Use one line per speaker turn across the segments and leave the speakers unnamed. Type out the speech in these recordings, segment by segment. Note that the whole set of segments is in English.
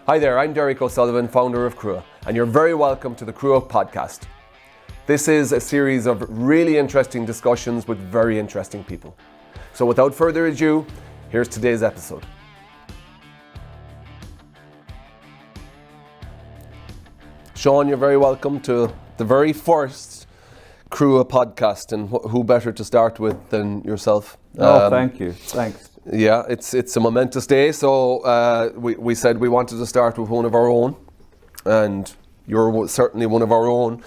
Hi there, I'm Derek O'Sullivan, founder of Crua, and you're very welcome to the Crua podcast. This is a series of really interesting discussions with very interesting people. So without further ado, here's today's episode. Shawn, you're very welcome to the very first Crua podcast, and who better to start with than yourself?
Thank you. Thanks.
Yeah, it's a momentous day, so we said we wanted to start with one of our own, and you're certainly one of our own.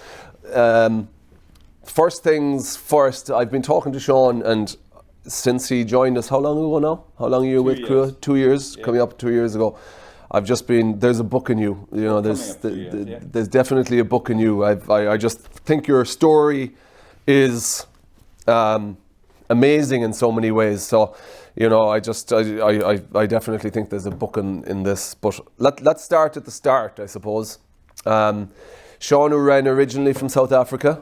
First things first, I've been talking to Shawn, and since he joined us, how long ago now? How long are you with Crua? 2 years, yeah. Coming up 2 years ago. I've just been, there's a book in you, you know, there's definitely a book in you. I just think your story is amazing in so many ways. So, you know, I definitely think there's a book in this. But let's start at the start, I suppose. Shawn, who ran originally from South Africa,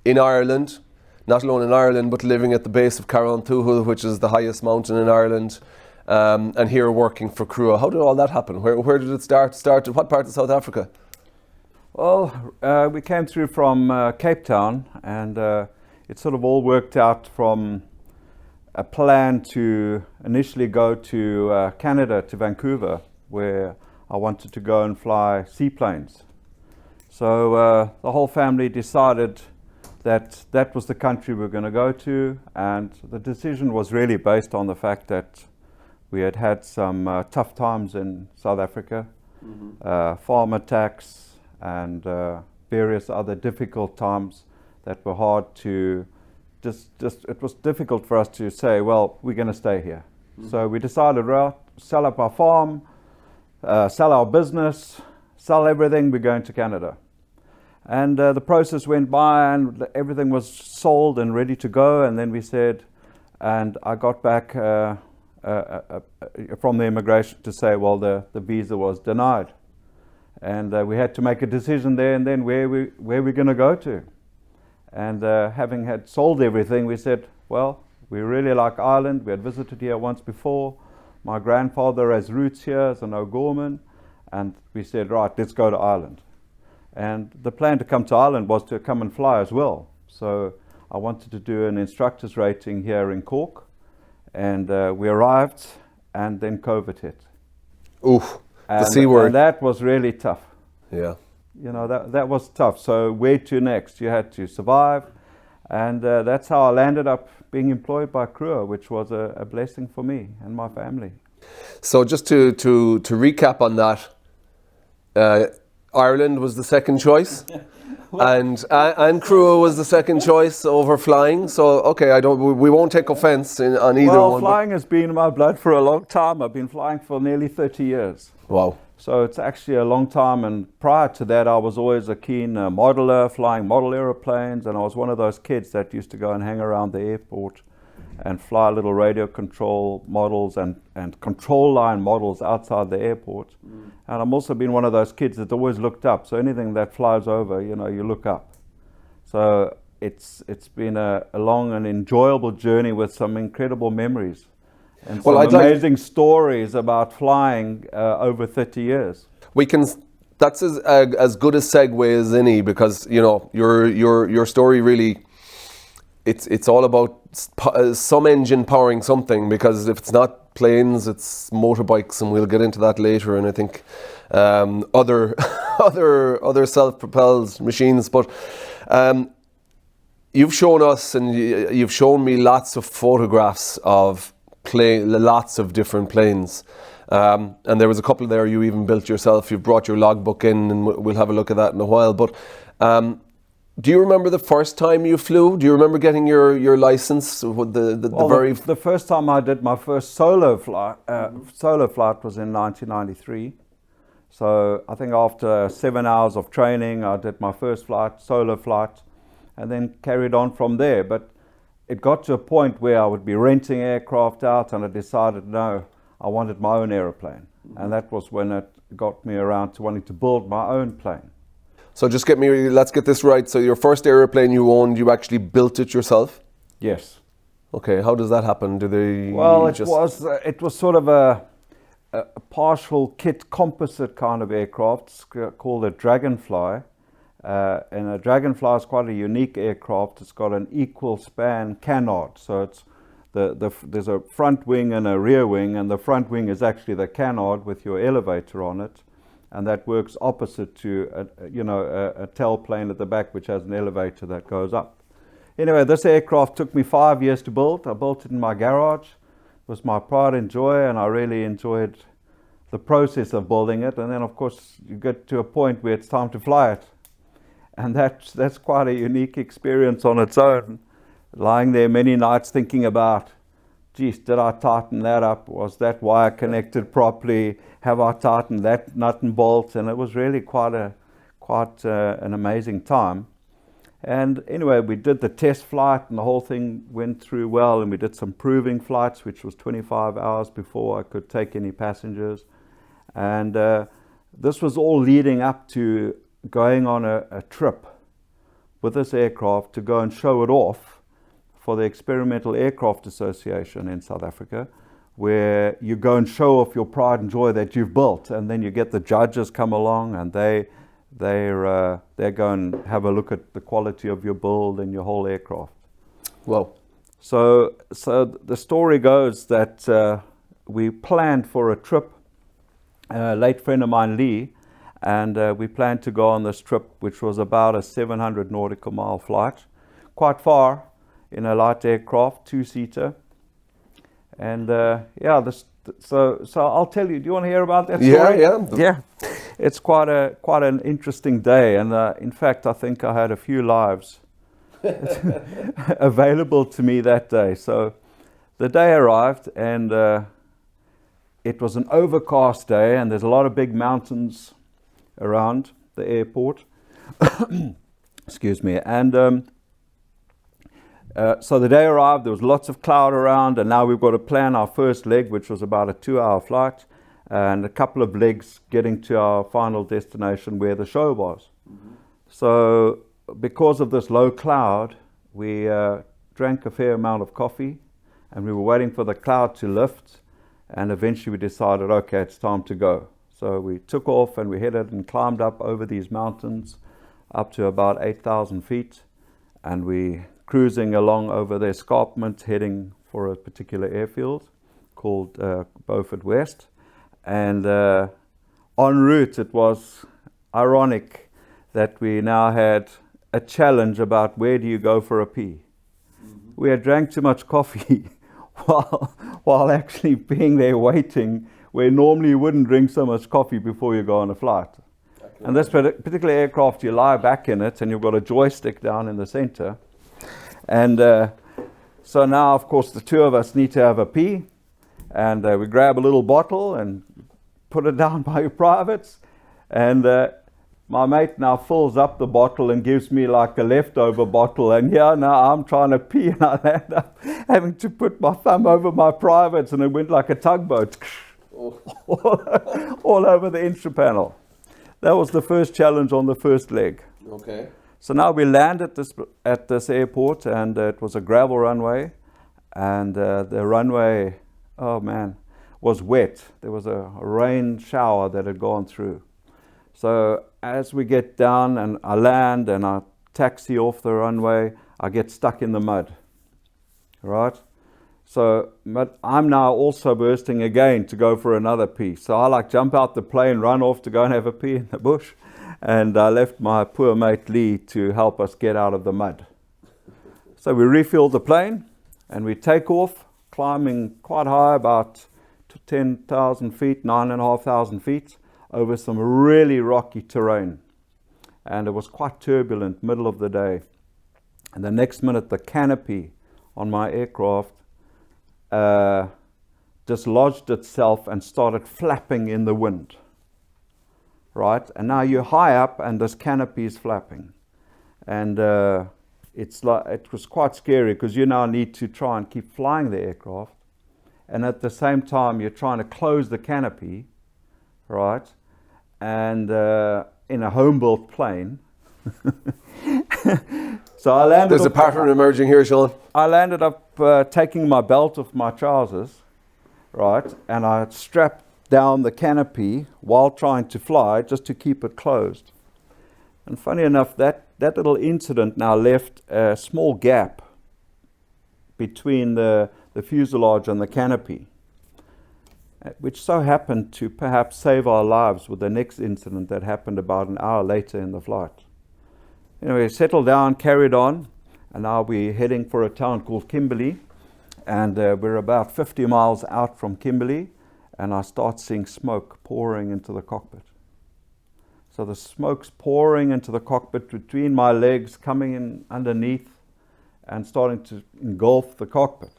in Ireland, not alone in Ireland, but living at the base of Carrauntoohil, which is the highest mountain in Ireland, and here working for Crua. How did all that happen? Where did it start? In what part of South Africa?
Well, we came through from Cape Town, and it sort of all worked out from a plan to initially go to Canada, to Vancouver, where I wanted to go and fly seaplanes. So the whole family decided that that was the country we were going to go to, and the decision was really based on the fact that we had had some tough times in South Africa, farm attacks and various other difficult times that were hard to it was difficult for us to say, well, we're going to stay here. So we decided, well, sell up our farm, sell our business, sell everything, we're going to Canada. And the process went by and everything was sold and ready to go. And then we said, and I got back from the immigration to say, well, the visa was denied. And we had to make a decision there and then where we're going to go to. And having had sold everything, we said, well, we really like Ireland. We had visited here once before. My grandfather has roots here as an O'Gorman. And we said, right, let's go to Ireland. And the plan to come to Ireland was to come and fly as well. So I wanted to do an instructor's rating here in Cork. And we arrived, and then COVID hit.
Oof, the C word.
And that was really tough.
Yeah.
You know, that was tough. So where to next? You had to survive. And that's how I landed up being employed by Crua, which was a blessing for me and my family.
So just to recap on that, Ireland was the second choice, and Crua was the second choice over flying. So okay, we won't take offence on either one.
Well, flying has been in my blood for a long time. I've been flying for nearly 30 years.
Wow.
So it's actually a long time, and prior to that I was always a keen modeler, flying model aeroplanes, and I was one of those kids that used to go and hang around the airport and fly little radio control models and control line models outside the airport. And I'm also been one of those kids that always looked up. So anything that flies over, you know, you look up. So it's been a long and enjoyable journey with some incredible memories and some amazing stories about flying over 30 years.
That's as good a segue as any, because you know your story really. It's all about some engine powering something, because if it's not planes, it's motorbikes, and we'll get into that later. And I think other self-propelled machines. But you've shown us, and you've shown me lots of photographs of lots of different planes. And there was a couple there you even built yourself. You've brought your logbook in, and we'll have a look at that in a while. But do you remember the first time you flew? Do you remember getting your license?
The first time I did my first solo flight was in 1993. So I think after 7 hours of training, I did my first solo flight, and then carried on from there. But it got to a point where I would be renting aircraft out, and I decided, no, I wanted my own aeroplane. And that was when it got me around to wanting to build my own plane.
So let's get this right. So your first aeroplane you owned, you actually built it yourself?
Yes.
Okay, how does that happen?
Well, it was sort of a partial kit composite kind of aircraft. It's called a Dragonfly. And a Dragonfly is quite a unique aircraft. It's got an equal span canard. So it's there's a front wing and a rear wing, and the front wing is actually the canard with your elevator on it, and that works opposite to a tail plane at the back, which has an elevator that goes up. Anyway, this aircraft took me 5 years to build. I built it in my garage. It was my pride and joy, and I really enjoyed the process of building it. And then, of course, you get to a point where it's time to fly it, and that's quite a unique experience on its own. Lying there many nights thinking about, geez, did I tighten that up? Was that wire connected properly? Have I tightened that nut and bolt? And it was really quite an amazing time. And anyway, we did the test flight, and the whole thing went through well. And we did some proving flights, which was 25 hours before I could take any passengers. And this was all leading up to going on a trip with this aircraft to go and show it off for the Experimental Aircraft Association in South Africa, where you go and show off your pride and joy that you've built, and then you get the judges come along, and they go and have a look at the quality of your build and your whole aircraft.
Wow.
So the story goes that we planned for a trip, a late friend of mine, Lee, and we planned to go on this trip, which was about a 700 nautical mile flight, quite far, in a light aircraft, 2-seater. And so I'll tell you, do you want to hear about that story? Yeah. It's quite an interesting day, and in fact, I think I had a few lives available to me that day. So the day arrived, and it was an overcast day, and there's a lot of big mountains around the airport. Excuse me. And so the day arrived, there was lots of cloud around, and now we've got to plan our first leg, which was about a 2-hour flight, and a couple of legs getting to our final destination where the show was. Mm-hmm. So because of this low cloud, we drank a fair amount of coffee, and we were waiting for the cloud to lift, and eventually we decided, okay, it's time to go. So we took off, and we headed and climbed up over these mountains up to about 8,000 feet, and we cruising along over the escarpment, heading for a particular airfield called Beaufort West. And en route, it was ironic that we now had a challenge about where do you go for a pee. Mm-hmm. We had drank too much coffee while actually being there waiting, where normally you wouldn't drink so much coffee before you go on a flight. Okay. And this particular aircraft, you lie back in it, and you've got a joystick down in the center. And so now, of course, the two of us need to have a pee, and we grab a little bottle and put it down by your privates, and my mate now fills up the bottle and gives me like a leftover bottle, and now I'm trying to pee, and I end up having to put my thumb over my privates, and it went like a tugboat all over the entry panel. That was the first challenge on the first leg.
Okay.
So now we land at this airport, and it was a gravel runway, and the runway, oh man, was wet. There was a rain shower that had gone through. So as we get down and I land and I taxi off the runway, I get stuck in the mud, right? So but I'm now also bursting again to go for another pee. So I jump out the plane, run off to go and have a pee in the bush. And I left my poor mate Lee to help us get out of the mud. So we refueled the plane, and we take off, climbing quite high, about 10,000 feet, 9,500 feet, over some really rocky terrain. And it was quite turbulent, middle of the day. And the next minute, the canopy on my aircraft dislodged itself and started flapping in the wind. Right, and now you're high up, and this canopy is flapping, and it was quite scary, because you now need to try and keep flying the aircraft, and at the same time you're trying to close the canopy, right? And in a home-built plane. So I landed.
There's a pattern emerging here, Shawn.
I landed up taking my belt off my trousers, right, and I strapped down the canopy while trying to fly just to keep it closed. And funny enough, that little incident now left a small gap between the fuselage and the canopy, which so happened to perhaps save our lives with the next incident that happened about an hour later in the flight. Anyway, settled down, carried on, and now we're heading for a town called Kimberley, and we're about 50 miles out from Kimberley, and I start seeing smoke pouring into the cockpit. So the smoke's pouring into the cockpit between my legs, coming in underneath and starting to engulf the cockpit.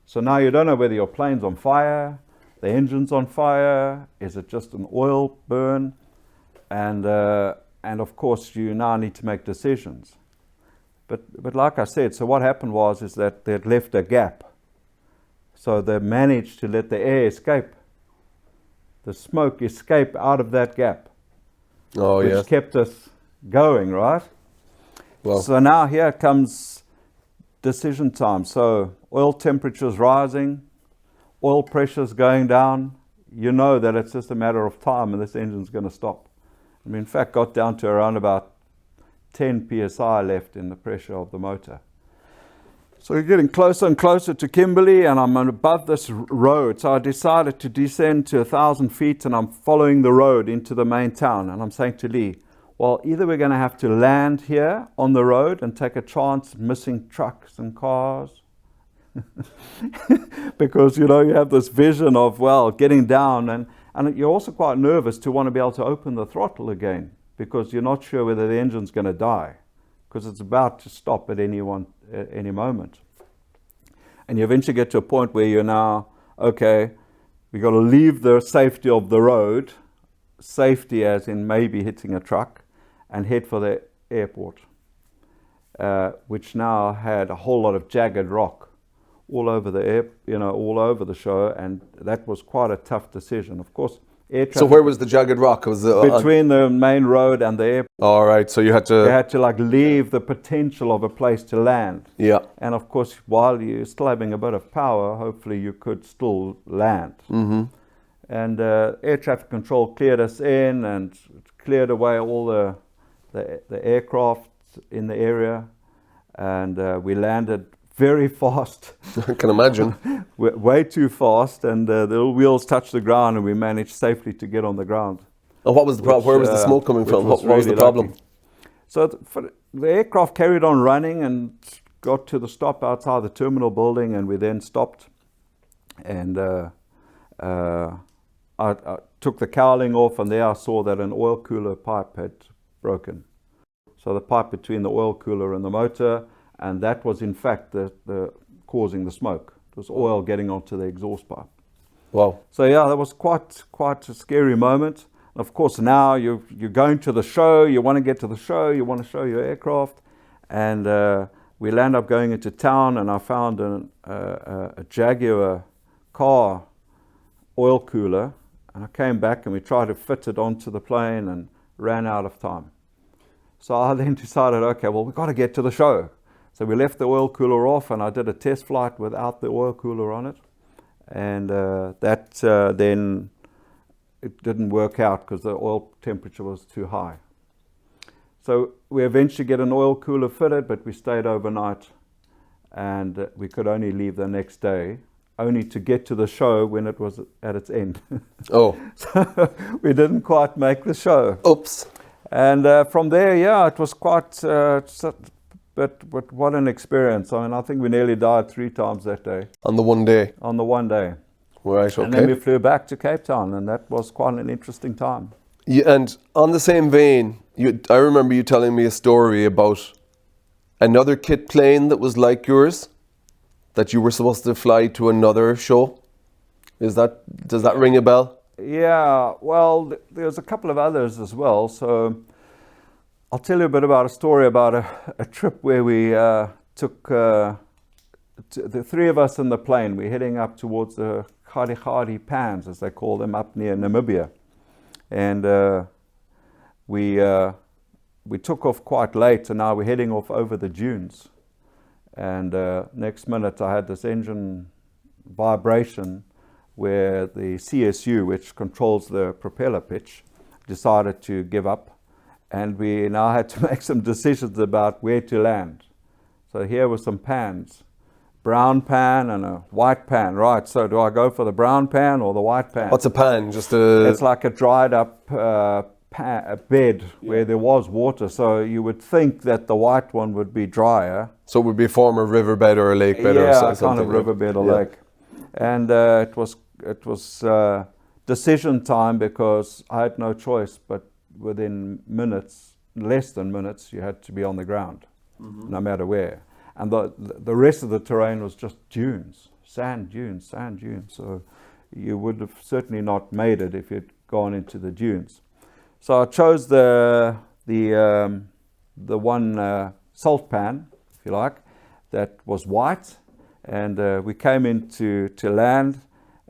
So now you don't know whether your plane's on fire, the engine's on fire, is it just an oil burn? And of course you now need to make decisions. But like I said, so what happened is that they'd left a gap. So they managed to let the air escape, the smoke escape out of that gap.
Oh,
which
yes.
kept us going, right?
Well,
So now here comes decision time. So oil temperature's rising, oil pressure's going down. You know that it's just a matter of time and this engine's going to stop. I mean, in fact, got down to around about 10 psi left in the pressure of the motor. So we're getting closer and closer to Kimberley, and I'm above this road. So I decided to descend to 1,000 feet, and I'm following the road into the main town. And I'm saying to Lee, well, either we're going to have to land here on the road and take a chance missing trucks and cars, because, you know, you have this vision of, well, getting down, and you're also quite nervous to want to be able to open the throttle again, because you're not sure whether the engine's going to die, because it's about to stop at any moment. And you eventually get to a point where you're now, okay, we've got to leave the safety of the road, safety as in maybe hitting a truck, and head for the airport, which now had a whole lot of jagged rock all over all over the show, and that was quite a tough decision. Of course, air traffic.
so where was the jagged rock? Was it
between the main road and the airport.
all right, so you had
You
to.
had to like leave the potential of a place to land.
Yeah.
And of course, while you're still having a bit of power, hopefully you could still land.
Mm-hmm.
And air traffic control cleared us in and cleared away all the aircraft in the area, and we landed very fast.
I can imagine.
Way too fast, and the little wheels touched the ground, and we managed safely to get on the ground.
And what was the problem? Where was the smoke coming from? What was the problem?
Lucky. So the aircraft carried on running and got to the stop outside the terminal building, and we then stopped. And I took the cowling off, and there I saw that an oil cooler pipe had broken. So the pipe between the oil cooler and the motor, and that was in fact the causing the smoke. It was oil getting onto the exhaust pipe.
Wow.
So yeah, that was quite a scary moment. Of course, now you're going to the show, you want to get to the show, you want to show your aircraft, and we land up going into town, and I found a Jaguar car oil cooler, and I came back and we tried to fit it onto the plane and ran out of time. So I then decided, okay, well, we've got to get to the show. So we left the oil cooler off, and I did a test flight without the oil cooler on it, and then it didn't work out because the oil temperature was too high. So we eventually get an oil cooler fitted, but we stayed overnight, and we could only leave the next day, only to get to the show when it was at its end.
Oh.
So we didn't quite make the show.
Oops.
And from there, yeah, it was quite, but what an experience. I mean, I think we nearly died 3 times that day.
On the one day.
On the one day.
Right, okay.
And then we flew back to Cape Town, and that was quite an interesting time.
Yeah, and on the same vein, I remember you telling me a story about another kit plane that was like yours, that you were supposed to fly to another show. Does that ring a bell?
Yeah, well, there's a couple of others as well. So I'll tell you a bit about a story about a trip where we took the 3 of us in the plane. We're heading up towards the Khadi Pans, as they call them, up near Namibia. And we took off quite late, and now we're heading off over the dunes. And next minute I had this engine vibration where the CSU, which controls the propeller pitch, decided to give up, and we now had to make some decisions about where to land. So here were some pans, brown pan and a white pan. Right, so do I go for the brown pan or the white pan?
What's a pan? Just a...
It's like a dried up a bed where there was water, so you would think that the white one would be drier.
So it would be a former riverbed or a lake bed or something.
Yeah, kind of riverbed or lake. And it was decision time, because I had no choice, but within minutes, less than minutes, you had to be on the ground, no matter where. And the rest of the terrain was just dunes, sand dunes. So you would have certainly not made it if you'd gone into the dunes. So I chose the one salt pan, if you like, that was white, and we came into land,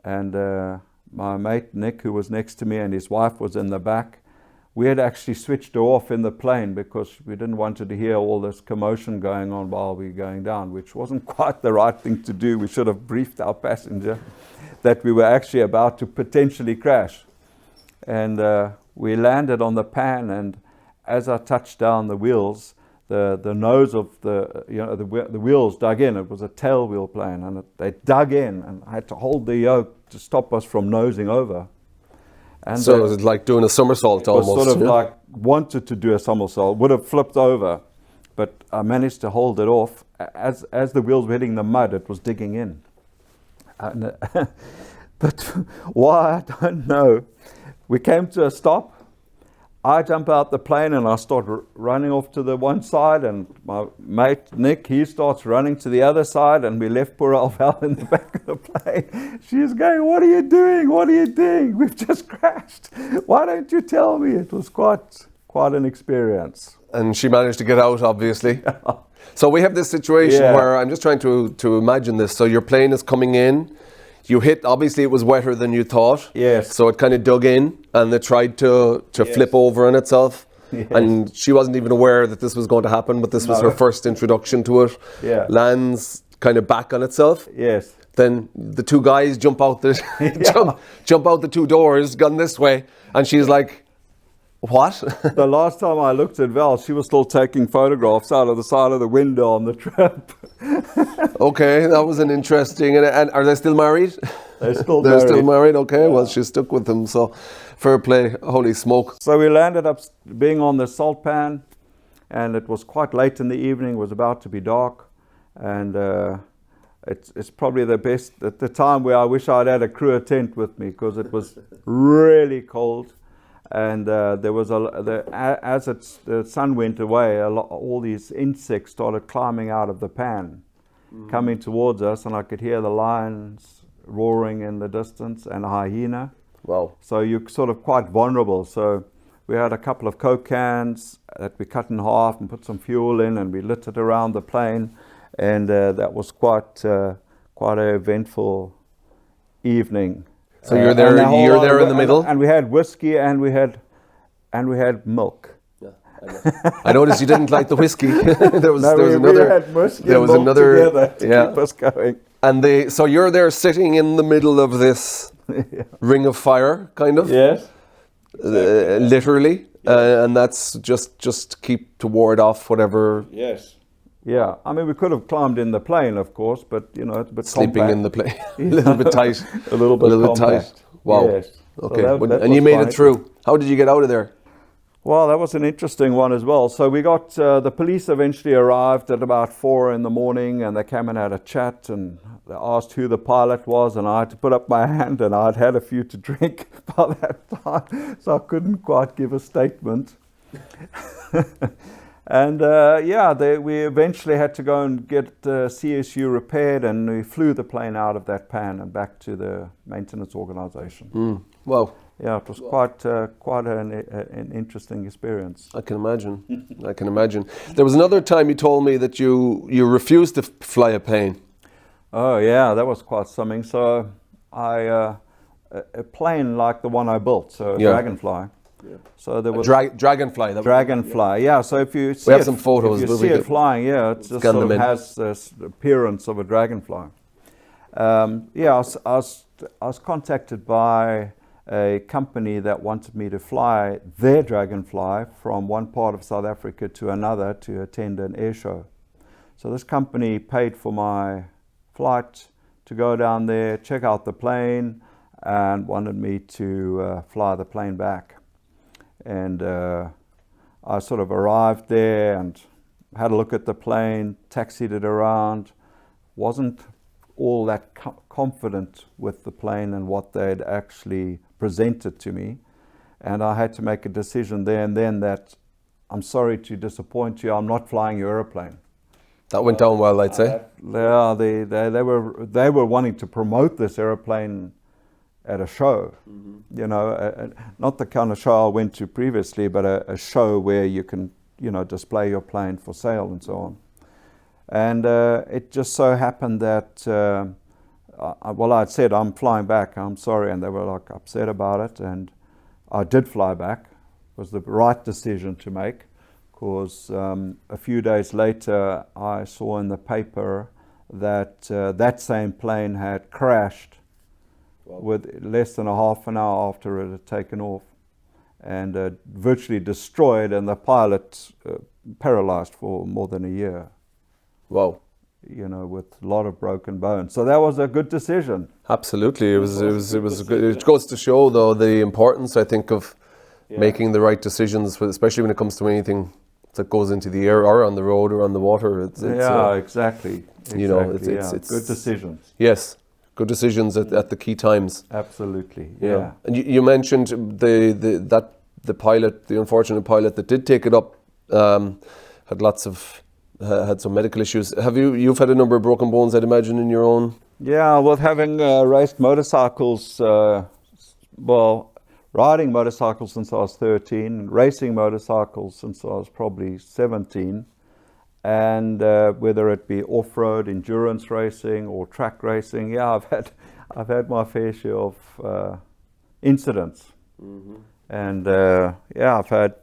and my mate Nick, who was next to me, and his wife was in the back. We had actually switched her off in the plane because we didn't want her to hear all this commotion going on while we were going down, which wasn't quite the right thing to do. We should have briefed our passenger that we were actually about to potentially crash. And we landed on the pan, and as I touched down the wheels, the nose of the wheels dug in. It was a tail wheel plane, and they dug in, and I had to hold the yoke to stop us from nosing over. And
so it was like doing a somersault almost.
It was sort of like wanted to do a somersault, would have flipped over, but I managed to hold it off. As the wheels were hitting the mud, it was digging in. And, but why, I don't know. We came to a stop. I jump out the plane and I start running off to the one side, and my mate Nick, he starts running to the other side, and we left poor old Val in the back of the plane. She's going, "What are you doing? What are you doing? We've just crashed. Why don't you tell me?" It was quite an experience.
And she managed to get out, obviously. So we have this situation where I'm just trying to imagine this. So your plane is coming in. You hit, obviously it was wetter than you thought.
Yes.
So it kind of dug in, and it tried to flip over on itself. Yes. And she wasn't even aware that this was going to happen, but this was her first introduction to it.
Yeah.
Lands kind of back on itself.
Yes.
Then the two guys jump out the jump out the two doors, gone this way, and she's like, "What?"
The last time I looked at Val, she was still taking photographs out of the side of the window on the trip.
Okay, that was an interesting. And are they still married?
They're still
They're
married.
still married. Okay, well, she stuck with them, so fair play. Holy smoke!
So we landed up being on the salt pan, and it was quite late in the evening. It was about to be dark, and it's probably the best at the time where I wish I'd had a Crua tent with me, because it was really cold. And there was as the sun went away, all these insects started climbing out of the pan, coming towards us, and I could hear the lions roaring in the distance and a hyena.
Wow!
So you're sort of quite vulnerable. So we had a couple of Coke cans that we cut in half and put some fuel in, and we lit it around the plane, and that was quite an eventful evening.
So you're there in the middle,
and we had whiskey, and we had milk.
Yeah, I noticed you didn't like the whiskey. there was another.
We had whiskey and milk together to keep us going.
And so you're there sitting in the middle of this ring of fire, kind of.
Yes.
Literally, and that's just keep to ward off whatever.
Yes. Yeah, I mean, we could have climbed in the plane, of course, but it's a bit
sleeping
compact.
In the plane, a little bit tight.
A little bit
tight. Wow.
Yes.
Okay,
So that
and you
was
made
fine.
it through. How did you get out of there?
Well, that was an interesting one as well. So we got the police eventually arrived at about 4 a.m, and they came and had a chat, and they asked who the pilot was, and I had to put up my hand, and I'd had a few to drink by that time, so I couldn't quite give a statement. And we eventually had to go and get the CSU repaired, and we flew the plane out of that pan and back to the maintenance organization.
Wow.
Yeah, it was quite an interesting experience.
I can imagine. There was another time you told me that you refused to fly a plane.
Oh yeah, that was quite something. So a plane like the one I built, so a Dragonfly. Yeah. So there was
Dragonfly.
Dragonfly, yeah. So if you see
we have some photos.
If you see it flying, it just sort of has this appearance of a dragonfly. I was was contacted by a company that wanted me to fly their Dragonfly from one part of South Africa to another to attend an air show. So this company paid for my flight to go down there, check out the plane, and wanted me to fly the plane back. And I sort of arrived there and had a look at the plane, taxied it around, wasn't all that confident with the plane and what they'd actually presented to me. And I had to make a decision there and then that I'm sorry to disappoint you, I'm not flying your aeroplane.
That went down well, I'd say.
Yeah, they were wanting to promote this aeroplane at a show, you know, not the kind of show I went to previously, but a show where you can, you know, display your plane for sale and so on. And it just so happened that, well, I'd said, I'm flying back, I'm sorry, and they were like upset about it, and I did fly back. It was the right decision to make, because a few days later I saw in the paper that that same plane had crashed with less than a half an hour after it had taken off, and virtually destroyed, and the pilot paralyzed for more than a year.
Wow.
You know, with a lot of broken bones. So that was a good decision.
Absolutely, it was good. It goes to show, though, the importance, I think, of making the right decisions, especially when it comes to anything that goes into the air or on the road or on the water.
Exactly.
You know,
it's good decisions.
Yes, good decisions at the key times.
Absolutely. Yeah.
And you mentioned the pilot, the unfortunate pilot that did take it up, had some medical issues. You've had a number of broken bones, I'd imagine, in your own?
Yeah, with having raced motorcycles, riding motorcycles since I was 13, racing motorcycles since I was probably 17, and whether it be off-road endurance racing or track racing, I've had my fair share of incidents, and I've had.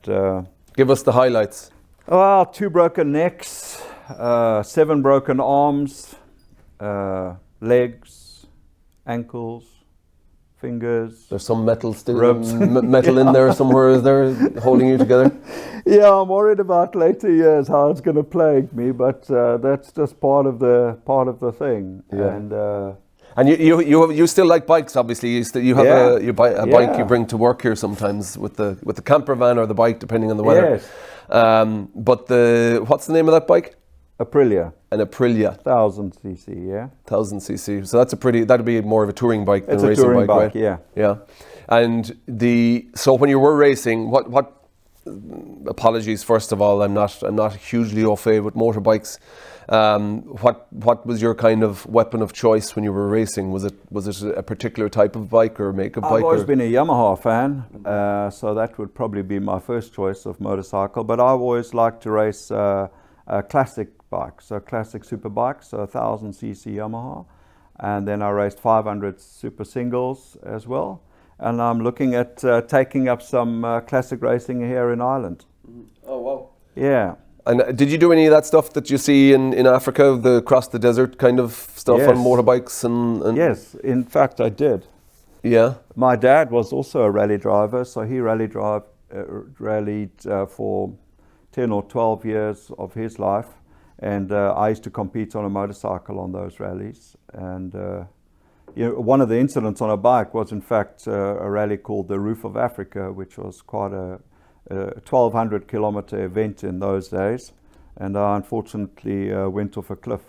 Give us the highlights.
Well, 2 broken necks, 7 broken arms, legs, ankles, fingers.
There's some metal metal in there somewhere, is there, holding you together?
Yeah, I'm worried about later years how it's going to plague me, but that's just part of the thing.
Yeah. And you still like bikes, obviously. You have a bike you bring to work here sometimes with the camper van or the bike, depending on the weather.
Yes.
But what's the name of that bike?
Aprilia.
An Aprilia.
1000cc, yeah.
1000cc. So that'd be more of a touring bike than
it's
a racing
touring
bike, right?
Yeah.
Yeah. And so when you were racing, what? Apologies, first of all, I'm not hugely au fait with motorbikes. What was your kind of weapon of choice when you were racing? Was it a particular type of bike or make of bike?
I've always been a Yamaha fan, so that would probably be my first choice of motorcycle. But I've always liked to race classic bikes, so classic super bikes, so 1000cc Yamaha, and then I raced 500 super singles as well. And I'm looking at taking up some classic racing here in Ireland.
Oh wow!
Yeah.
And did you do any of that stuff that you see in Africa, the across the desert kind of stuff on motorbikes and?
Yes, in fact I did.
Yeah.
My dad was also a rally driver, so he rallied for 10 or 12 years of his life, and I used to compete on a motorcycle on those rallies. And one of the incidents on a bike was in fact a rally called the Roof of Africa, which was quite a 1,200 kilometer event in those days, and I unfortunately went off a cliff.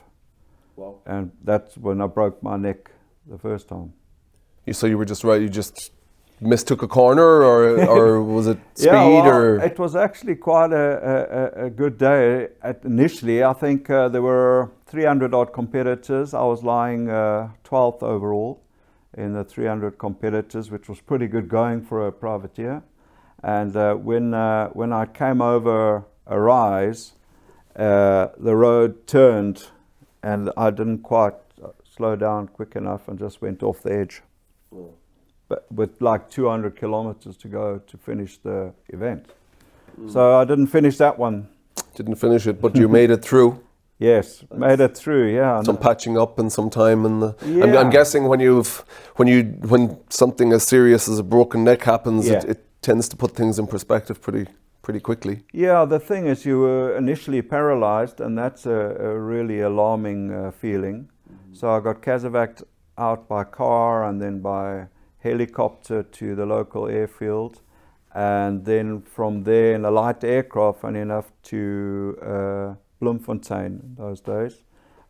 Wow. And
that's when I broke my neck the first time.
So you were just right, you just mistook a corner, or was it speed? Or
it was actually quite a good day. Initially, I think there were 300 odd competitors. I was lying 12th overall in the 300 competitors, which was pretty good going for a privateer. And when I came over a rise, the road turned, and I didn't quite slow down quick enough and just went off the edge. Oh. But with like 200 kilometers to go to finish the event. So I didn't finish that one.
Didn't finish it, but you made it through.
Yes, made it through. Yeah.
Some patching up and some time in the.
Yeah.
I'm guessing when something as serious as a broken neck happens,
Yeah.
it tends to put things in perspective pretty quickly.
Yeah, the thing is, you were initially paralyzed, and that's a really alarming feeling. So I got casevaced out by car and then by helicopter to the local airfield, and then from there in a light aircraft, funny enough, to Bloemfontein in those days.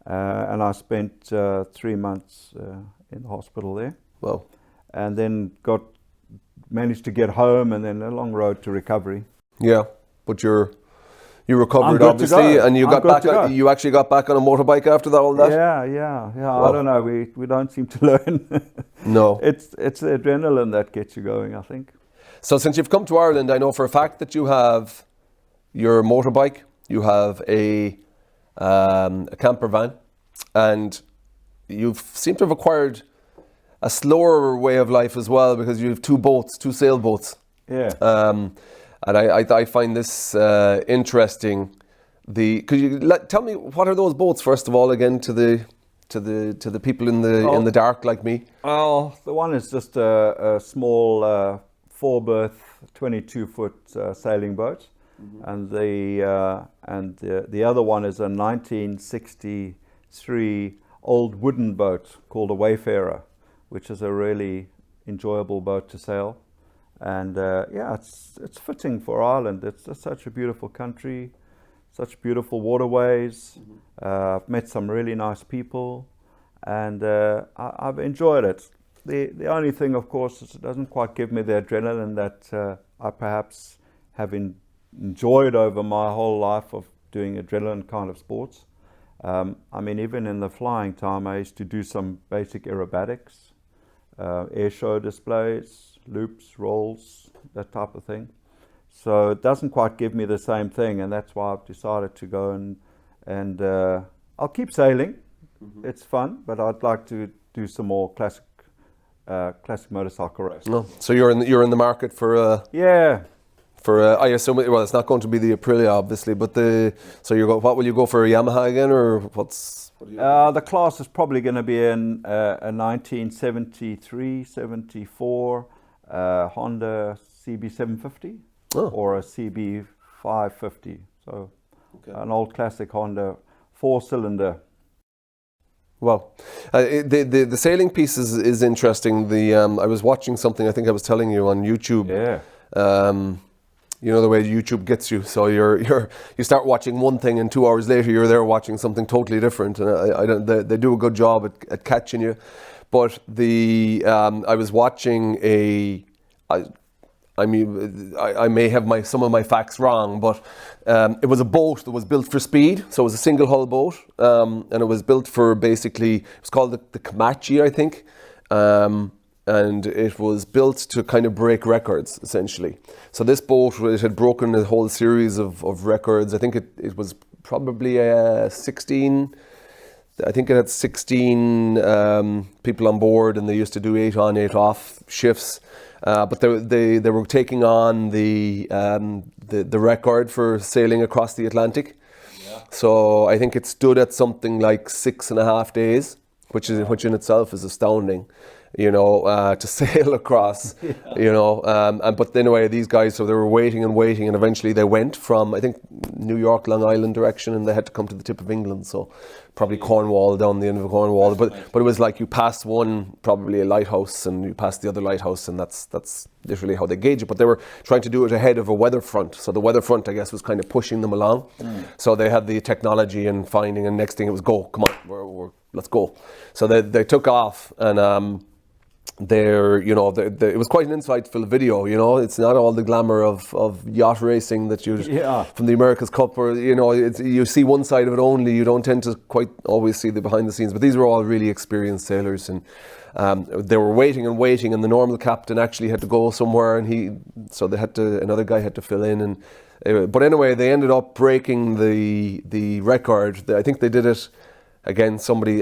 And I spent 3 months in the hospital there.
Wow.
And then managed to get home, and then a long road to recovery.
Yeah, but you recovered
good to
obviously,
go.
and you
I'm
got
good
back.
to go.
You actually got back on a motorbike after all that.
Yeah.
Wow.
I don't know. We don't seem to learn.
No.
It's the adrenaline that gets you going, I think.
So since you've come to Ireland, I know for a fact that you have your motorbike, you have a camper van, and you seem to have acquired a slower way of life as well, because you have two sailboats.
Yeah.
And I find this interesting. Could you tell me what are those boats first of all again to the people in the dark like me?
Oh, the one is just a small 4-berth, 22-foot sailing boat, and the other one is a 1963 old wooden boat called a Wayfarer, which is a really enjoyable boat to sail. And it's fitting for Ireland. It's just such a beautiful country, such beautiful waterways. I've met some really nice people, and I've enjoyed it. The only thing, of course, is it doesn't quite give me the adrenaline that I perhaps have enjoyed over my whole life of doing adrenaline kind of sports. I mean, even in the flying time, I used to do some basic aerobatics, air show displays, loops, rolls, that type of thing. So it doesn't quite give me the same thing, and that's why I've decided to go and I'll keep sailing. It's fun, but I'd like to do some more classic motorcycle race.
No, so you're in the market for
Yeah.
I assume it's not going to be the Aprilia obviously, but what will you go for, a Yamaha again, or what's?
The class is probably going to be a 1973, 74 Honda CB750 or a CB550. So an old classic Honda 4-cylinder.
Well, the sailing piece is interesting. I was watching something, I think I was telling you, on YouTube.
Yeah.
You know the way YouTube gets you. So you start watching one thing, and 2 hours later you're there watching something totally different. And they do a good job at catching you. But I was watching I may have some of my facts wrong, but it was a boat that was built for speed. So it was a single hull boat, and it was built for basically, it was called the Komachi, I think. And it was built to kind of break records, essentially. So this boat, it had broken a whole series of records. I think it was probably 16. I think it had 16 people on board, and they used to do 8 on, 8 off shifts. But they were taking on the record for sailing across the Atlantic. Yeah. So I think it stood at something like 6.5 days, which in itself is astounding. To sail across, but anyway, these guys, so they were waiting, and eventually they went from, I think, New York, Long Island direction, and they had to come to the tip of England, so probably Cornwall, down the end of Cornwall, but it was like you pass one, probably a lighthouse, and you pass the other lighthouse, and that's literally how they gauge it. But they were trying to do it ahead of a weather front, so the weather front, I guess, was kind of pushing them along. So they had the technology and finding, and next thing it was go, come on, let's go. So they took off, and it was quite an insightful video. It's not all the glamour of yacht racing that from the America's Cup, or you see one side of it only. You don't tend to quite always see the behind the scenes. But these were all really experienced sailors, and they were waiting, and the normal captain actually had to go somewhere, and another guy had to fill in, and but anyway, they ended up breaking the record. I think they did it. Again,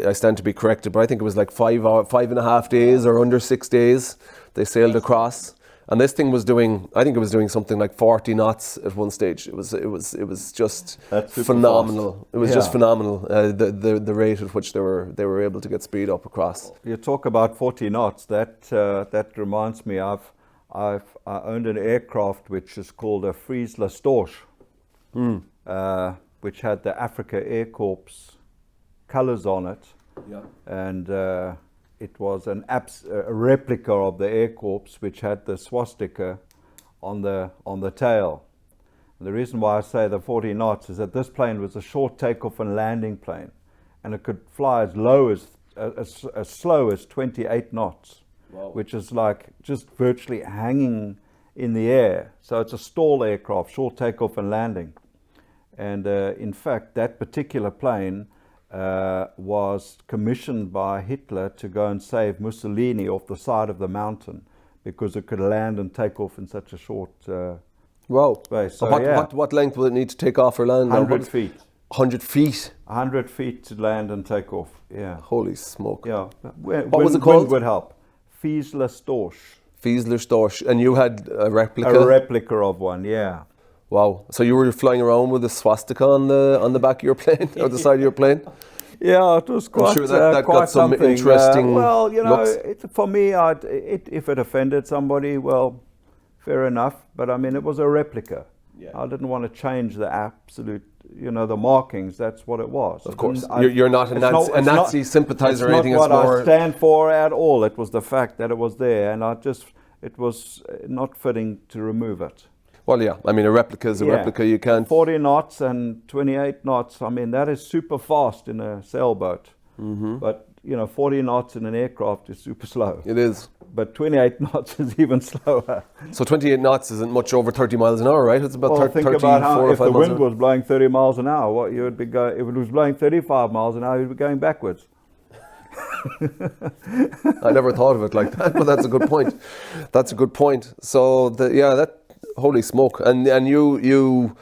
I stand to be corrected, but I think it was like 5.5 days or under 6 days they sailed across. And this thing was doing, I think it was doing something like 40 knots at one stage. It was just phenomenal.
Fast.
It was just phenomenal. The rate at which they were able to get speed up across.
You talk about 40 knots. That reminds me. I owned an aircraft which is called a Friesler Storch, which had the Africa Air Corps colours on it, and it was a replica of the Air Corps, which had the swastika on the tail. And the reason why I say the 40 knots is that this plane was a short takeoff and landing plane, and it could fly as low as slow as 28 knots. Wow. Which is like just virtually hanging in the air. So it's a stall aircraft, short takeoff and landing. And in fact, that particular plane was commissioned by Hitler to go and save Mussolini off the side of the mountain, because it could land and take off in such a short space. So
what length will it need to take off or land?
100 feet.
100 feet?
100 feet to land and take off, yeah.
Holy smoke.
Yeah.
What was it called?
Wind would help. Friesler Storch.
Friesler Storch. And you had a replica?
A replica of one, yeah.
Wow. So you were flying around with a swastika on the back of your plane, or the side of your plane?
Yeah, it was quite,
I'm sure that
quite
got some
something.
interesting
well, you know,
looks.
for me, if it offended somebody, well, fair enough. But I mean, it was a replica. Yeah. I didn't want to change the absolute, the markings. That's what it was.
Of course. You're not a Nazi sympathizer or anything.
It's not what I stand for at all. It was the fact that it was there, and it was not fitting to remove it.
Well, yeah. I mean, a replica is a replica. You can't.
40 knots and 28 knots. I mean, that is super fast in a sailboat.
Mm-hmm.
But 40 knots in an aircraft is super slow.
It is.
But 28 knots is even slower.
So 28 knots isn't much over 30 miles an hour, right? It's about 30,
think about how if the wind
was
was blowing 30 miles an hour, what you would be going. If it was blowing 35 miles an hour, you'd be going backwards.
I never thought of it like that, but that's a good point. That's a good point. So holy smoke! And you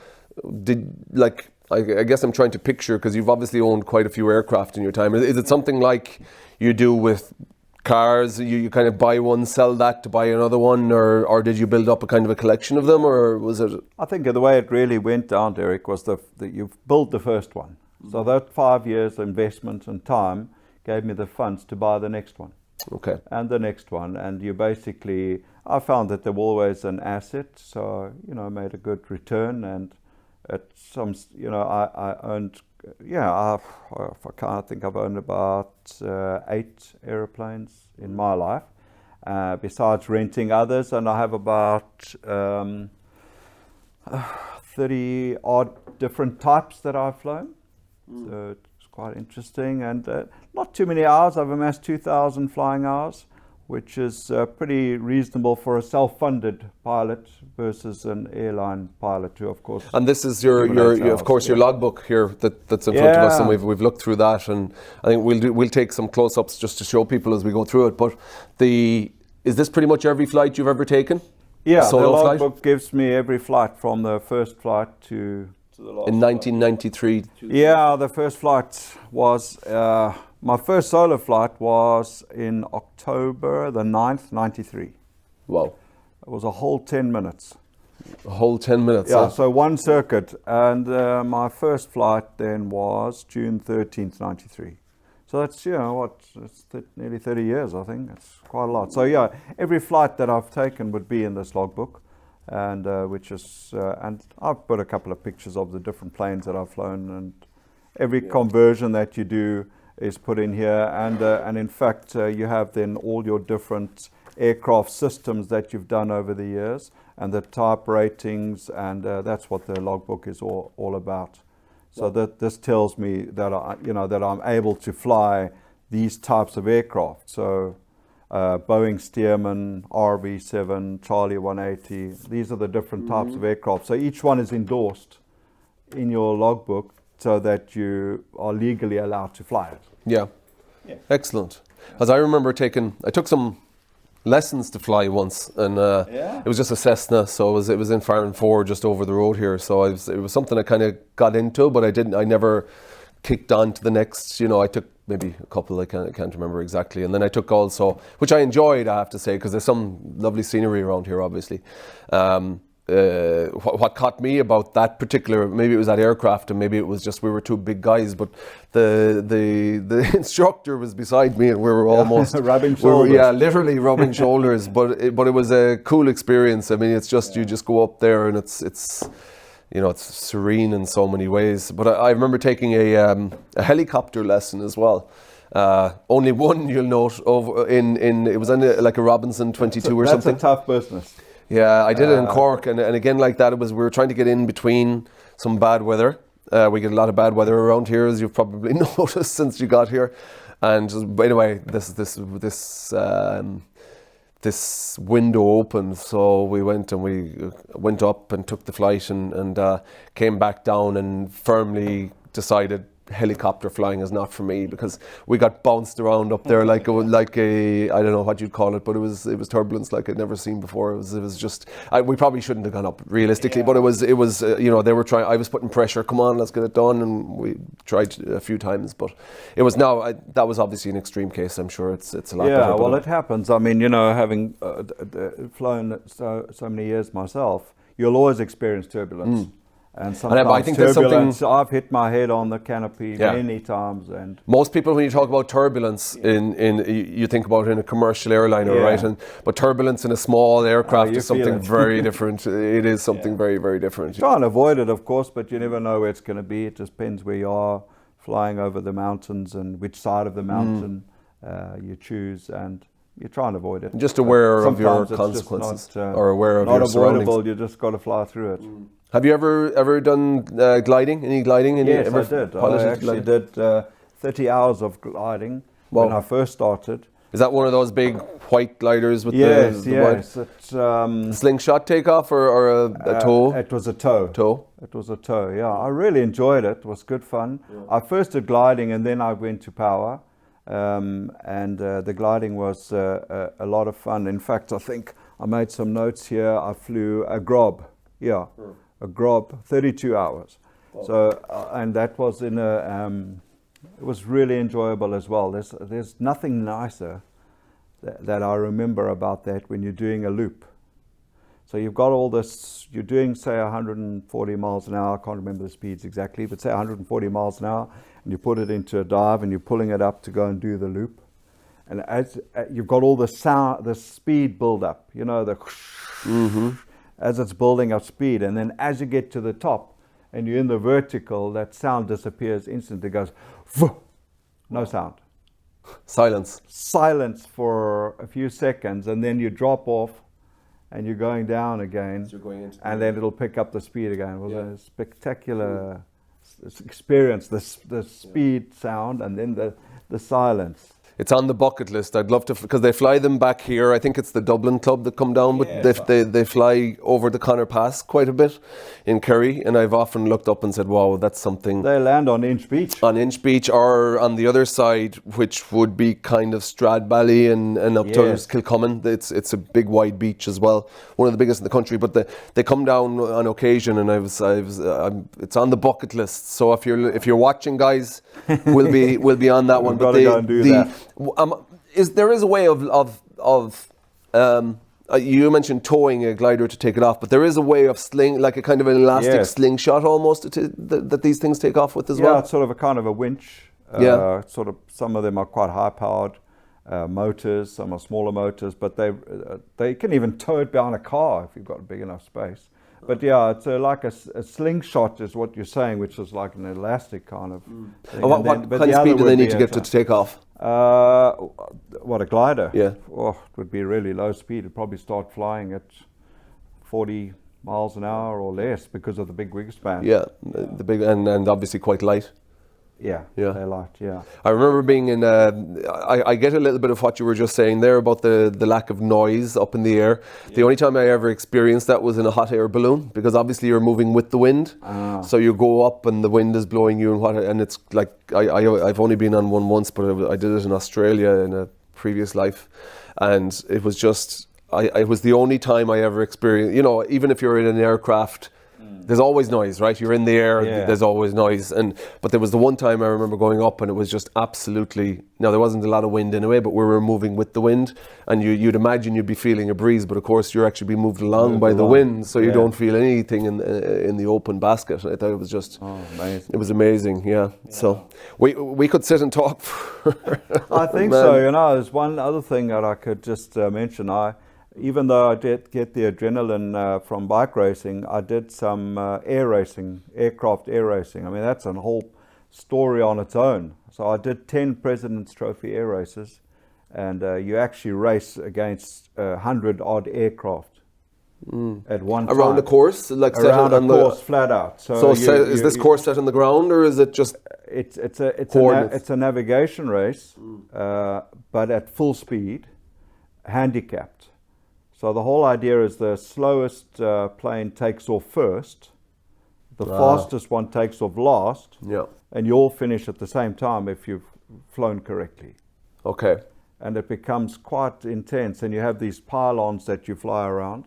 did, like, I guess I'm trying to picture, because you've obviously owned quite a few aircraft in your time. Is it something like you do with cars? You kind of buy one, sell that to buy another one, or did you build up a kind of a collection of them, or was it?
I think the way it really went down, Derek, was that you built the first one. So that 5 years investment and time gave me the funds to buy the next one.
Okay.
And the next one, and you basically, I found that they were always an asset, so made a good return. And at some, I owned, I think I've owned about 8 airplanes in my life, besides renting others, and I have about 30 odd different types that I've flown. So it's quite interesting, and not too many hours. I've amassed 2,000 flying hours, which is pretty reasonable for a self-funded pilot versus an airline pilot too, of course.
And this is your logbook here that's in front of us, and we've looked through that, and I think we'll take some close-ups just to show people as we go through it. But is this pretty much every flight you've ever taken?
Yeah, the logbook gives me every flight from the first flight to the last.
In 1993.
Yeah, the first flight was. My first solo flight was in October the 9th, 93.
Wow.
It was a whole 10 minutes.
A whole 10 minutes?
Yeah, so one circuit. And my first flight then was June 13th, 93. So that's, it's nearly 30 years, I think. It's quite a lot. So yeah, every flight that I've taken would be in this logbook. And and I've put a couple of pictures of the different planes that I've flown, and every conversion that you do is put in here, and in fact you have then all your different aircraft systems that you've done over the years, and the type ratings, and that's what the logbook is all about. So that this tells me that that I'm able to fly these types of aircraft. So Boeing Stearman, RB7, Charlie 180. These are the different types of aircraft. So each one is endorsed in your logbook, so that you are legally allowed to fly it.
Yeah. Excellent. As I remember I took some lessons to fly once, and it was just a Cessna, so it was in Farran 4 just over the road here. So it was something I kind of got into, but I never kicked on to the next. You know, I took maybe a couple, I can't remember exactly. And then I took also, which I enjoyed, I have to say, because there's some lovely scenery around here, obviously. What caught me about that particular, maybe it was that aircraft and maybe it was just we were two big guys, but the instructor was beside me and we were almost
rubbing shoulders.
Literally rubbing shoulders. But it was a cool experience. I mean, it's just you just go up there and it's you know, it's serene in so many ways. But I remember taking a helicopter lesson as well. Only one, you'll note, over in it was like a Robinson 22 or something.
That's a tough business.
Yeah, I did it in Cork, and again like that, we were trying to get in between some bad weather. We get a lot of bad weather around here, as you've probably noticed since you got here. And anyway, this window opened, so we went up and took the flight and came back down and firmly decided helicopter flying is not for me, because we got bounced around up there like a I don't know what you'd call it, but it was turbulence like I'd never seen before. It was just we probably shouldn't have gone up realistically, but it was you know, they were trying. I was putting pressure. Come on, let's get it done, and we tried a few times, but it was that was obviously an extreme case. I'm sure it's a lot better.
Yeah, well, it happens. I mean, you know, having flown so many years myself, you'll always experience turbulence. And sometimes
I think
turbulence, I've hit my head on the canopy many times. And
most people, when you talk about turbulence, you think about it in a commercial airliner, right? But turbulence in a small aircraft is something very different. It is something very, very different.
Try and avoid it, of course, but you never know where it's going to be. It just depends where you are, flying over the mountains and which side of the mountain you choose, and you try and avoid it.
Just aware of your consequences, or aware of your surroundings.
Not avoidable, you just got to fly through it.
Have you ever done gliding? Any gliding?
Yes, I did. I actually did 30 hours of gliding when I first started.
Is that one of those big white gliders with the
Yes, it's
slingshot takeoff or a tow?
It was a tow. It was a tow, yeah. I really enjoyed it. It was good fun. Yeah. I first did gliding and then I went to power. The gliding was a lot of fun. In fact, I think I made some notes here. I flew a grob. Yeah. A grob, 32 hours. Oh. So, and that was in it was really enjoyable as well. There's nothing nicer that I remember about that when you're doing a loop. So you've got all this, you're doing say 140 miles an hour, I can't remember the speeds exactly, but say 140 miles an hour, and you put it into a dive and you're pulling it up to go and do the loop. And as you've got all the sound, the speed build up, you know, as it's building up speed, and then as you get to the top and you're in the vertical, that sound disappears instantly. It goes, no sound. Silence for a few seconds, and then you drop off and you're going down again, and then it'll pick up the speed again. It was a spectacular experience, the speed sound and then the silence.
It's on the bucket list. I'd love to, because they fly them back here. I think it's the Dublin club that come down, but they fly over the Connor Pass quite a bit in Kerry, and I've often looked up and said, wow, that's something.
They land on Inch Beach.
On Inch Beach, or on the other side, which would be kind of Stradbally and up towards Kilcummin. It's a big wide beach as well, one of the biggest in the country, but they come down on occasion, and it's on the bucket list. So if you're watching, guys, we'll be on that one.
But go and do that.
There is a way of you mentioned towing a glider to take it off, but there is a way of like a kind of an elastic slingshot almost that these things take off with as well.
Yeah, it's sort of a kind of a winch. Sort of, some of them are quite high powered motors, some are smaller motors, but they can even tow it behind a car if you've got a big enough space. But yeah, it's like a slingshot is what you're saying, which is like an elastic kind of thing.
What kind of speed do they need to get to take off?
What, a glider?
Yeah.
Oh, it would be really low speed. It'd probably start flying at 40 miles an hour or less because of the big wingspan.
Yeah, the big and obviously quite light.
Yeah, they're light, yeah.
I remember being in, I get a little bit of what you were just saying there about the lack of noise up in the air. Yeah. The only time I ever experienced that was in a hot air balloon, because obviously you're moving with the wind. So you go up and the wind is blowing you and it's like, I've only been on one once, but I did it in Australia in a previous life. And it was just, it was the only time I ever experienced, you know, even if you're in an aircraft There's always noise, right? You're in the air,
Yeah.
there's always noise. But there was the one time I remember going up and it was just absolutely, now there wasn't a lot of wind anyway, but we were moving with the wind, and you'd imagine you'd be feeling a breeze, but of course you're actually being moved along by the wind, so you don't feel anything in the open basket. I thought it was just,
amazing.
it was amazing, yeah. So we could sit and talk for
I think so. You know, there's one other thing that I could just mention. Even though I did get the adrenaline from bike racing, I did some aircraft air racing. I mean, that's a whole story on its own. So I did 10 President's Trophy air races, and you actually race against 100 odd aircraft at one time.
around the course, like
Around
set on
the course, flat out.
So is this course set on the ground, or is it just
it's a navigation race, but at full speed, handicapped. So the whole idea is the slowest plane takes off first, the fastest one takes off last, and you all finish at the same time if you've flown correctly.
Okay.
And it becomes quite intense, and you have these pylons that you fly around,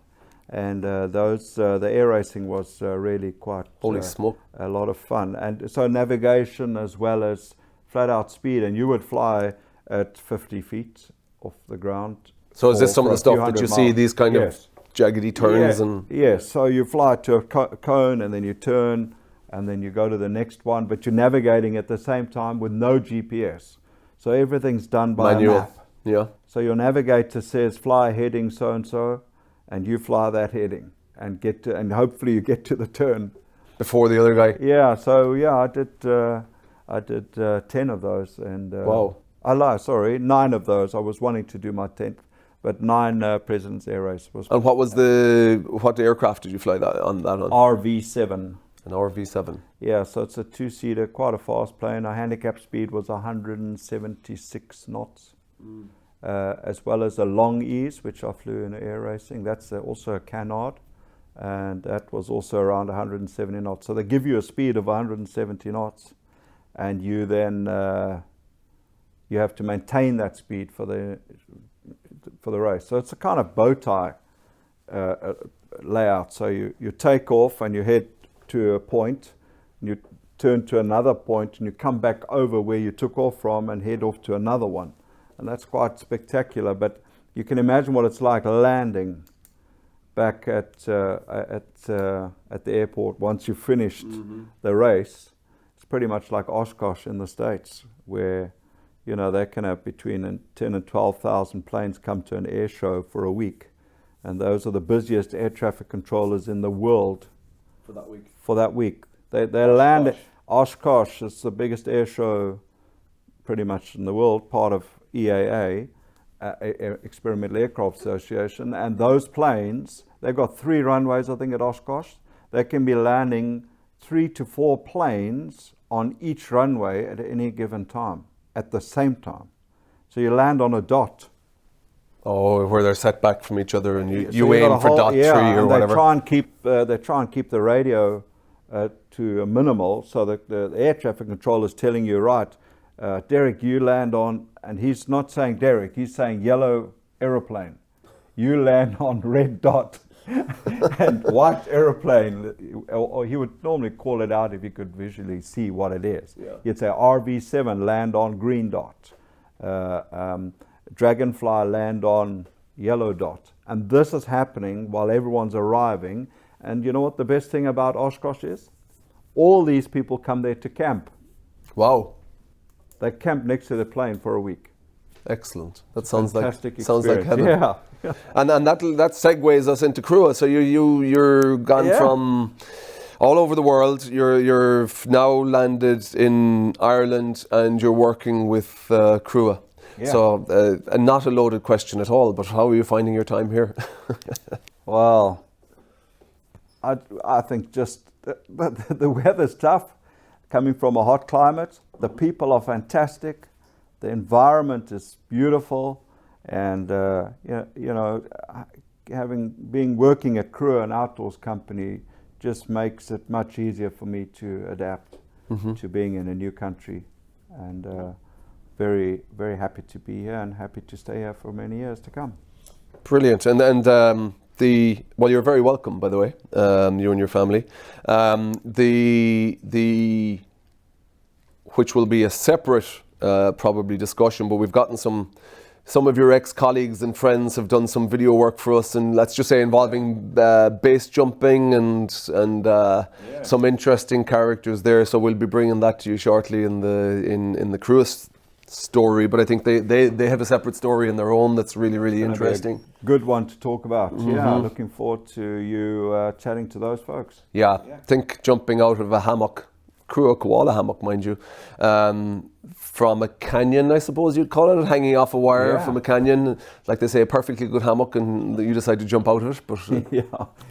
and the air racing was really quite
Holy smoke.
a lot of fun. And so navigation as well as flat out speed, and you would fly at 50 feet off the ground.
So is this some of the stuff that you see, these kind of jaggedy turns?
Yes, so you fly to a cone and then you turn and then you go to the next one, but you're navigating at the same time with no GPS. So everything's done by
manual.
a map.
Yeah.
So your navigator says fly heading so-and-so, and you fly that heading and hopefully you get to the turn
Before the other guy.
Yeah, so I did 10 of those, and
wow.
I lie, sorry, 9 of those. I was wanting to do my 10th, but 9 President's Air Race was.
And what aircraft did you fly on?
RV7.
An RV7.
Yeah, so it's a 2-seater, quite a fast plane. Our handicap speed was 176 knots, as well as a long ease, which I flew in air racing. That's also a canard, and that was also around 170 knots. So they give you a speed of 170 knots, and you then you have to maintain that speed for the race. So it's a kind of bow tie layout. So you take off and you head to a point, and you turn to another point, and you come back over where you took off from and head off to another one. And that's quite spectacular, but you can imagine what it's like landing back at the airport once you've finished the race. It's pretty much like Oshkosh in the States, where they can have between 10 and 12,000 planes come to an air show for a week, and those are the busiest air traffic controllers in the world for that week. They land at Oshkosh. It's the biggest air show pretty much in the world, part of EAA, Experimental Aircraft Association, and those planes, they've got 3 runways, I think, at Oshkosh. They can be landing 3 to 4 planes on each runway at any given time, at the same time. So you land on a dot.
Oh, where they're set back from each other, and you aim for dot 3 or whatever.
They try and keep the radio to a minimal, so that the air traffic controller is telling you, right, Derek, you land on, and he's not saying Derek, he's saying yellow aeroplane. You land on red dot and white aeroplane, or he would normally call it out if he could visually see what it is. Yeah. He'd say RV7, land on green dot. Dragonfly, land on yellow dot. And this is happening while everyone's arriving. And you know what the best thing about Oshkosh is? All these people come there to camp.
Wow.
They camp next to the plane for a week.
Excellent. That sounds like
heaven. Yeah.
And that segues us into Crua. So you're gone from all over the world. You're now landed in Ireland, and you're working with Crua. Yeah. So not a loaded question at all, but how are you finding your time here?
Well, I think just the weather's tough. Coming from a hot climate, the people are fantastic, the environment is beautiful, and working at Crua, an outdoors company, just makes it much easier for me to adapt to being in a new country, and very, very happy to be here and happy to stay here for many years to come.
Brilliant. And well, you're very welcome, by the way, you and your family. Which will be a separate probably discussion, but we've gotten some of your ex-colleagues and friends have done some video work for us, and let's just say involving base jumping and some interesting characters there. So we'll be bringing that to you shortly in the Crua story. But I think they have a separate story in their own that's really, really interesting.
Good one to talk about. Yeah, looking forward to you chatting to those folks.
Yeah, think jumping out of a hammock, Crua koala hammock, mind you, from a canyon, I suppose you'd call it, hanging off a wire from a canyon. Like they say, a perfectly good hammock, and you decide to jump out of it. But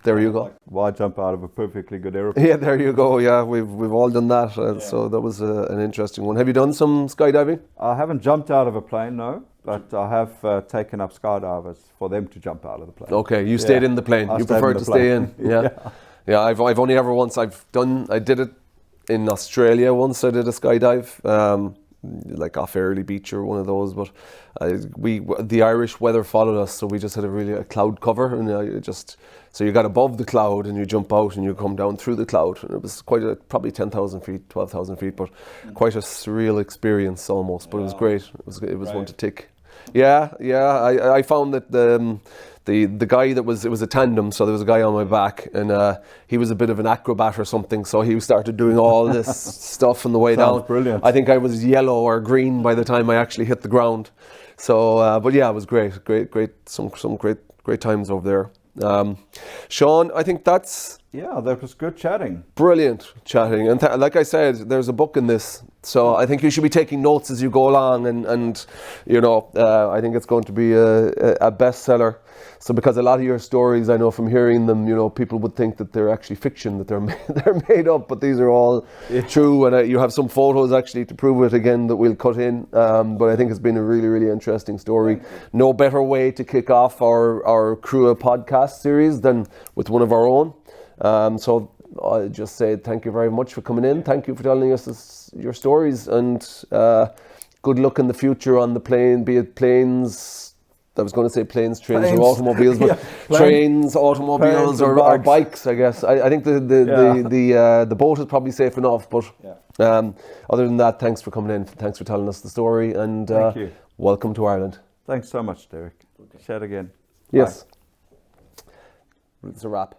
there you go.
Why jump out of a perfectly good airplane?
Yeah, there you go. Yeah, we've all done that. So that was an interesting one. Have you done some skydiving?
I haven't jumped out of a plane, no. But I have taken up skydivers for them to jump out of the plane.
Okay, you stayed in the plane. You prefer to stay in. Yeah. I've only ever once I did it in Australia once. I did a skydive, like off Airlie Beach or one of those. But the Irish weather followed us, so we just had a cloud cover, and so you got above the cloud and you jump out and you come down through the cloud. And it was probably 10,000 feet, 12,000 feet, but quite a surreal experience almost. But it was great. It was one to tick. Yeah. I found that the guy it was a tandem, so there was a guy on my back, and he was a bit of an acrobat or something, so he started doing all this stuff on the way down.
Brilliant.
I think I was yellow or green by the time I actually hit the ground. So, but yeah, it was great, some great times over there. Shawn, I think that's...
Yeah, that was good chatting.
Brilliant chatting. And like I said, there's a book in this. So I think you should be taking notes as you go along. And I think it's going to be a bestseller. So because a lot of your stories, I know from hearing them, people would think that they're actually fiction, that they're made up. But these are all true. And you have some photos actually to prove it again that we'll cut in. But I think it's been a really, really interesting story. No better way to kick off our Crua podcast series than with one of our own. So I'll just say thank you very much for coming in. Thank you for telling us your stories, and good luck in the future on the plane, be it planes. I was going to say planes, trains, or automobiles, but trains, automobiles, or bikes. I guess. I think the boat is probably safe enough. But other than that, thanks for coming in. Thanks for telling us the story, and
thank you.
Welcome to Ireland.
Thanks so much, Derek. Chat again.
Yes. Bye. It's a wrap.